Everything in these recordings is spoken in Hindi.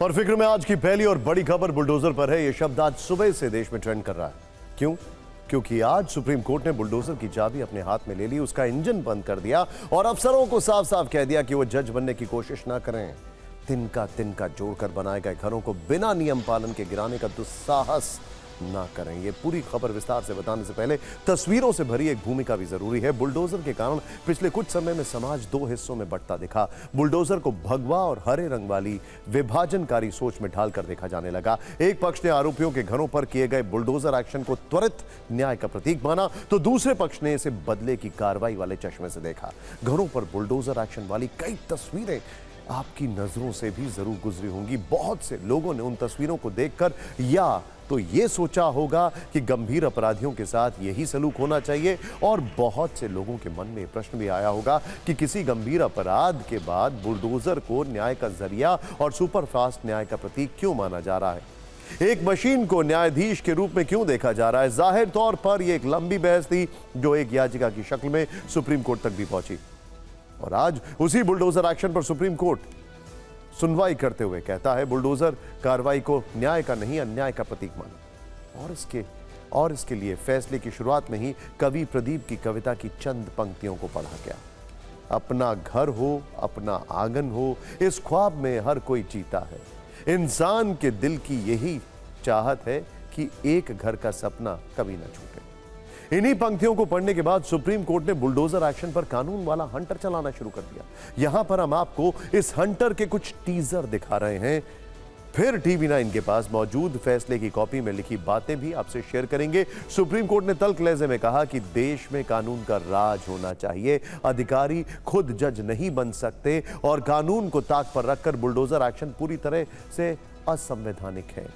और फिक्र में आज की पहली और बड़ी खबर बुलडोजर पर है। यह शब्द आज सुबह से देश में ट्रेंड कर रहा है। क्यों? क्योंकि आज सुप्रीम कोर्ट ने बुलडोजर की चाबी अपने हाथ में ले ली, उसका इंजन बंद कर दिया और अफसरों को साफ साफ कह दिया कि वो जज बनने की कोशिश ना करें। तिनका जोड़कर बनाए गए घरों को बिना नियम पालन के गिराने का दुस्साहस ना करें। ये पूरी खबर विस्तार से बताने से पहले तस्वीरों से भरी एक भूमिका भी जरूरी है। बुलडोजर के कारण पिछले कुछ समय में समाज दो हिस्सों में बंटता दिखा। बुलडोजर को भगवा और हरे रंग वाली विभाजनकारी सोच में ढालकर देखा जाने लगा। एक पक्ष ने आरोपियों के घरों पर किए गए बुलडोजर एक्शन को त्वरित न्याय का प्रतीक माना, तो दूसरे पक्ष ने इसे बदले की कार्रवाई वाले चश्मे से देखा। घरों पर बुलडोजर एक्शन वाली कई तस्वीरें आपकी नजरों से भी जरूर गुजरी होंगी। बहुत से लोगों ने उन तस्वीरों को देखकर या तो ये सोचा होगा कि गंभीर अपराधियों के साथ यही सलूक होना चाहिए, और बहुत से लोगों के मन में प्रश्न भी आया होगा कि किसी गंभीर अपराध के बाद बुलडोजर को न्याय का जरिया और सुपरफास्ट न्याय का प्रतीक क्यों माना जा रहा है। एक मशीन को न्यायाधीश के रूप में क्यों देखा जा रहा है। जाहिर तौर पर यह एक लंबी बहस थी जो एक याचिका की शक्ल में सुप्रीम कोर्ट तक भी पहुंची, और आज उसी बुलडोजर एक्शन पर सुप्रीम कोर्ट सुनवाई करते हुए कहता है बुलडोजर कार्रवाई को न्याय का नहीं अन्याय का प्रतीक माना। और इसके लिए फैसले की शुरुआत में ही कवि प्रदीप की कविता की चंद पंक्तियों को पढ़ा गया। अपना घर हो, अपना आंगन हो, इस ख्वाब में हर कोई जीता है। इंसान के दिल की यही चाहत है कि एक घर का सपना कभी ना छूटे। इन्हीं पंक्तियों को पढ़ने के बाद सुप्रीम कोर्ट ने बुलडोजर एक्शन पर कानून वाला हंटर चलाना शुरू कर दिया। यहां पर हम आपको इस हंटर के कुछ टीजर दिखा रहे हैं, फिर टीवी9 के पास मौजूद फैसले की कॉपी में लिखी बातें भी आपसे शेयर करेंगे। सुप्रीम कोर्ट ने तल्ख लहजे में कहा कि देश में कानून का राज होना चाहिए, अधिकारी खुद जज नहीं बन सकते, और कानून को ताक पर रखकर बुलडोजर एक्शन पूरी तरह से असंवैधानिक है।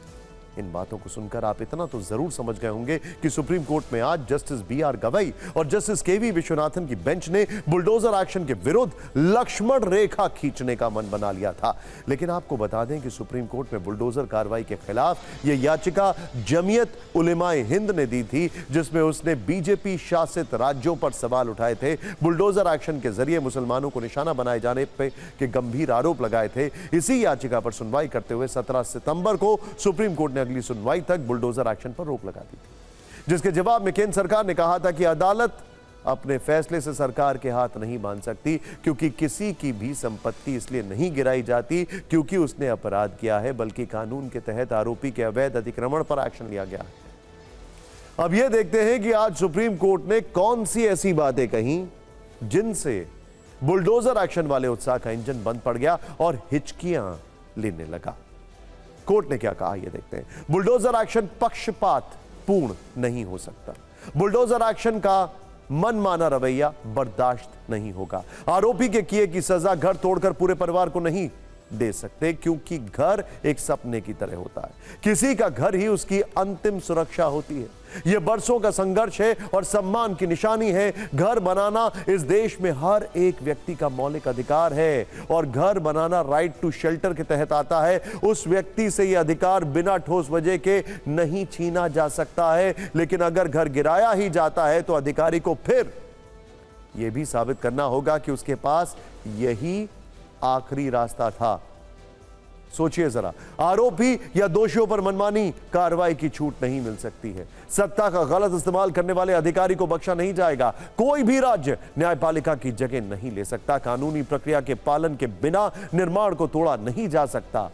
इन बातों को सुनकर आप इतना तो जरूर समझ गए होंगे कि सुप्रीम कोर्ट में आज जस्टिस BR गवई और जस्टिस KV विश्वनाथन की बेंच ने बुलडोजर एक्शन के विरुद्ध लक्ष्मण रेखा खींचने का मन बना लिया था। लेकिन आपको बता दें कि सुप्रीम कोर्ट में बुलडोजर कार्रवाई के खिलाफ यह याचिका जमीयत उलेमाए हिंद ने दी थी, जिसमें उसने BJP शासित राज्यों पर सवाल उठाए थे। बुलडोजर एक्शन के जरिए मुसलमानों को निशाना बनाए जाने के गंभीर आरोप लगाए थे। इसी याचिका पर सुनवाई करते हुए 17 सितंबर को सुप्रीम कोर्ट ने अगली सुनवाई तक बुलडोजर एक्शन पर रोक लगा दी थी, जिसके जवाब में केंद्र सरकार ने कहा था कि अदालत अपने फैसले से सरकार के हाथ नहीं बांध सकती, क्योंकि किसी की भी संपत्ति इसलिए नहीं गिराई जाती क्योंकि उसने अपराध किया है, बल्कि कानून के तहत आरोपी के अवैध अतिक्रमण पर एक्शन लिया गया है। अब यह देखते हैं कि आज सुप्रीम कोर्ट ने कौन सी ऐसी बातें कही जिनसे बुलडोजर एक्शन वाले उत्साह का इंजन बंद पड़ गया और हिचकियां लेने लगा। कोर्ट ने क्या कहा यह देखते हैं। बुलडोजर एक्शन पक्षपात पूर्ण नहीं हो सकता। बुलडोजर एक्शन का मनमाना रवैया बर्दाश्त नहीं होगा। आरोपी के किए की सजा घर तोड़कर पूरे परिवार को नहीं दे सकते, क्योंकि घर एक सपने की तरह होता है। किसी का घर ही उसकी अंतिम सुरक्षा होती है। यह बरसों का संघर्ष है और सम्मान की निशानी है। घर बनाना इस देश में हर एक व्यक्ति का मौलिक अधिकार है, और घर बनाना राइट टू शेल्टर के तहत आता है। उस व्यक्ति से यह अधिकार बिना ठोस वजह के नहीं छीना जा सकता है। लेकिन अगर घर गिराया ही जाता है तो अधिकारी को फिर यह भी साबित करना होगा कि उसके पास यही आखिरी रास्ता था। सोचिए जरा, आरोपी या दोषियों पर मनमानी कार्रवाई की छूट नहीं मिल सकती है। सत्ता का गलत इस्तेमाल करने वाले अधिकारी को बख्शा नहीं जाएगा। कोई भी राज्य न्यायपालिका की जगह नहीं ले सकता। कानूनी प्रक्रिया के पालन के बिना निर्माण को तोड़ा नहीं जा सकता।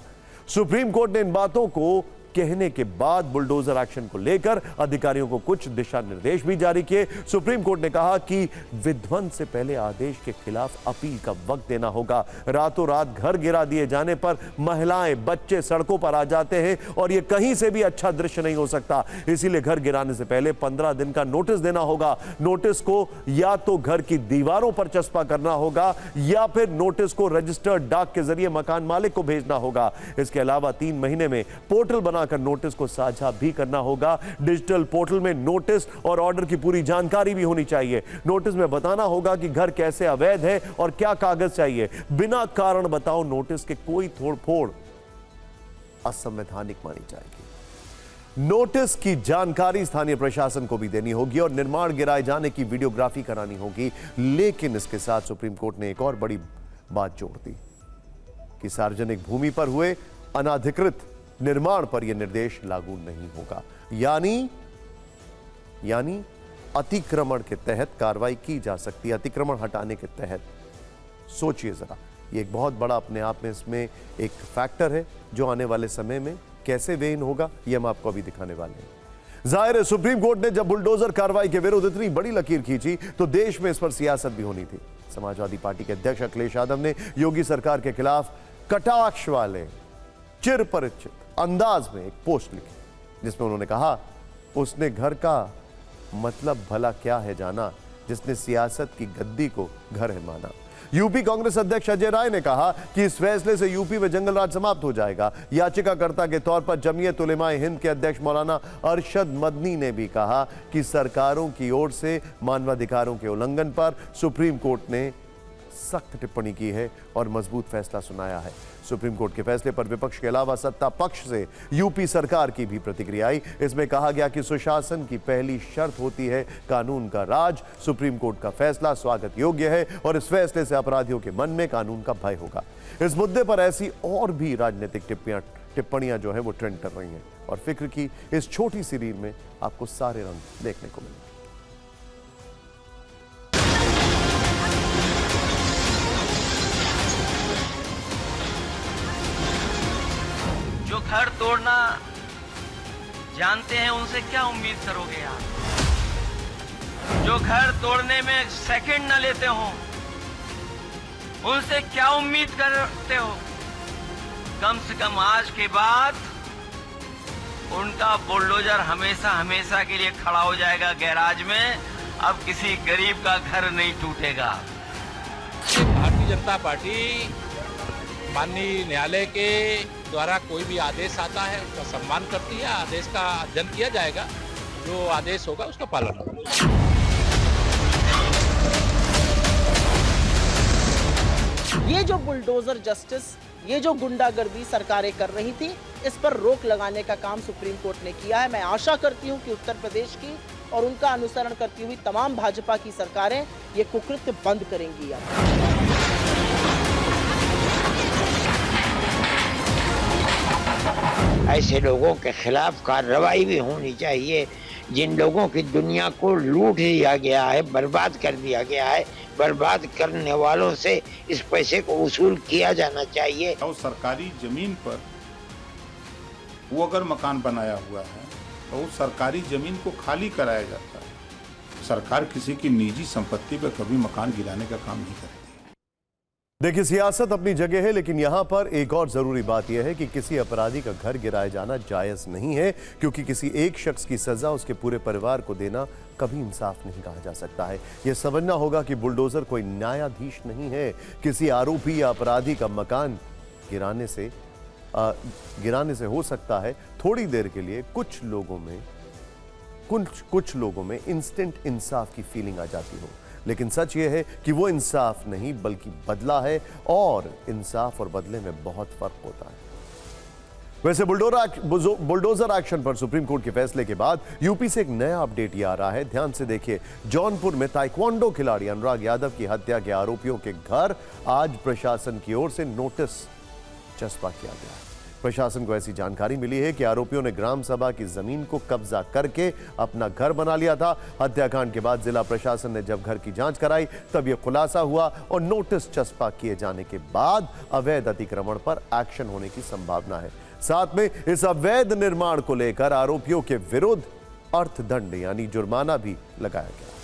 सुप्रीम कोर्ट ने इन बातों को कहने के बाद बुलडोजर एक्शन को लेकर अधिकारियों को कुछ दिशा निर्देश भी जारी किए। सुप्रीम कोर्ट ने कहा कि विध्वंस से पहले आदेश के खिलाफ अपील का वक्त देना होगा। रातों रात घर गिरा दिए जाने पर महिलाएं, बच्चे सड़कों पर आ जाते हैं, और यह कहीं से भी अच्छा दृश्य नहीं हो सकता। इसीलिए घर गिराने से पहले 15 दिन का नोटिस देना होगा। नोटिस को या तो घर की दीवारों पर चस्पा करना होगा, या फिर नोटिस को रजिस्टर्ड डाक के जरिए मकान मालिक को भेजना होगा। इसके अलावा 3 महीने में पोर्टल बना कर नोटिस को साझा भी करना होगा। डिजिटल पोर्टल में नोटिस और ऑर्डर की पूरी जानकारी भी होनी चाहिए। नोटिस में बताना होगा कि घर कैसे अवैध है और क्या कागज चाहिए। बिना कारण बताओ नोटिस के कोई तोड़फोड़ असंवैधानिक मानी जाएगी। नोटिस की जानकारी स्थानीय प्रशासन को भी देनी होगी और निर्माण गिराए जाने की वीडियोग्राफी करानी होगी। लेकिन इसके साथ सुप्रीम कोर्ट ने एक और बड़ी बात जोड़ दी कि सार्वजनिक भूमि पर हुए अनाधिकृत निर्माण पर यह निर्देश लागू नहीं होगा। यानी अतिक्रमण के तहत कार्रवाई की जा सकती है। अतिक्रमण हटाने के तहत सोचिए जरा, ये एक बहुत बड़ा अपने आप में इसमें एक फैक्टर है जो आने वाले समय में कैसे वे इन होगा, ये हम आपको अभी दिखाने वाले हैं। जाहिर है सुप्रीम कोर्ट ने जब बुलडोजर कार्रवाई के विरुद्ध इतनी बड़ी लकीर खींची तो देश में इस पर सियासत भी होनी थी। समाजवादी पार्टी के अध्यक्ष अखिलेश यादव ने योगी सरकार के खिलाफ कटाक्ष वाले चिरपरिचित अंदाज में एक पोस्ट लिखी, जिसमें उन्होंने कहा उसने घर का मतलब भला क्या है जाना, जिसने सियासत की गद्दी को घर है माना। यूपी कांग्रेस अध्यक्ष अजय राय ने कहा कि इस फैसले से यूपी में जंगल राज समाप्त हो जाएगा। याचिकाकर्ता के तौर पर जमीयत उलेमाए हिंद के अध्यक्ष मौलाना अरशद मदनी ने भी कहा कि सरकारों की ओर से मानवाधिकारों के उल्लंघन पर सुप्रीम कोर्ट ने सख्त टिप्पणी की है और मजबूत फैसला सुनाया है। सुप्रीम कोर्ट के फैसले पर विपक्ष के अलावा सत्ता पक्ष से यूपी सरकार की भी प्रतिक्रिया आई। इसमें कहा गया कि सुशासन की पहली शर्त होती है कानून का राज। सुप्रीम कोर्ट का फैसला स्वागत योग्य है और इस फैसले से अपराधियों के मन में कानून का भय होगा। इस मुद्दे पर ऐसी और भी राजनीतिक टिप्पणियां जो है वो ट्रेंड कर रही हैं और फिक्र की इस छोटी सी रील में आपको सारे रंग देखने को मिलेंगे। जो घर तोड़ना जानते हैं उनसे क्या उम्मीद करोगे आप? जो घर तोड़ने में सेकंड न लेते हो उनसे क्या उम्मीद करते हो? कम से कम आज के बाद उनका बुलडोजर हमेशा हमेशा के लिए खड़ा हो जाएगा गैराज में। अब किसी गरीब का घर नहीं टूटेगा। भारतीय जनता पार्टी माननीय न्यायालय के द्वारा कोई भी आदेश आता है उसका सम्मान करती है। आदेश का अध्ययन किया जाएगा, जो आदेश होगा उसका पालन होगा। ये जो बुलडोजर जस्टिस, ये जो गुंडागर्दी सरकारें कर रही थी, इस पर रोक लगाने का काम सुप्रीम कोर्ट ने किया है। मैं आशा करती हूं कि उत्तर प्रदेश की और उनका अनुसरण करती हुई तमाम भाजपा की सरकारें ये कुकृत्य बंद करेंगी। ऐसे लोगों के खिलाफ कार्रवाई भी होनी चाहिए जिन लोगों की दुनिया को लूट दिया गया है, बर्बाद कर दिया गया है। बर्बाद करने वालों से इस पैसे को वसूल किया जाना चाहिए। और सरकारी जमीन पर वो अगर मकान बनाया हुआ है तो उस सरकारी जमीन को खाली कराया जाता है। सरकार किसी की निजी संपत्ति पर कभी मकान गिराने का काम नहीं करती। देखिए, सियासत अपनी जगह है, लेकिन यहां पर एक और जरूरी बात यह है कि किसी अपराधी का घर गिराया जाना जायज नहीं है, क्योंकि किसी एक शख्स की सजा उसके पूरे परिवार को देना कभी इंसाफ नहीं कहा जा सकता है। यह समझना होगा कि बुलडोजर कोई न्यायाधीश नहीं है। किसी आरोपी या अपराधी का मकान गिराने से हो सकता है थोड़ी देर के लिए कुछ लोगों में इंस्टेंट इंसाफ की फीलिंग आ जाती हो, लेकिन सच यह है कि वो इंसाफ नहीं बल्कि बदला है, और इंसाफ और बदले में बहुत फर्क होता है। वैसे बुलडोजर एक्शन पर सुप्रीम कोर्ट के फैसले के बाद यूपी से एक नया अपडेट ये आ रहा है। ध्यान से देखिए, जौनपुर में ताइक्वांडो खिलाड़ी अनुराग यादव की हत्या के आरोपियों के घर आज प्रशासन की ओर से नोटिस चस्पा किया गया है। प्रशासन को ऐसी जानकारी मिली है कि आरोपियों ने ग्राम सभा की जमीन को कब्जा करके अपना घर बना लिया था। हत्याकांड के बाद जिला प्रशासन ने जब घर की जांच कराई तब यह खुलासा हुआ और नोटिस चस्पा किए जाने के बाद अवैध अतिक्रमण पर एक्शन होने की संभावना है। साथ में इस अवैध निर्माण को लेकर आरोपियों के विरुद्ध अर्थदंड यानी जुर्माना भी लगाया गया।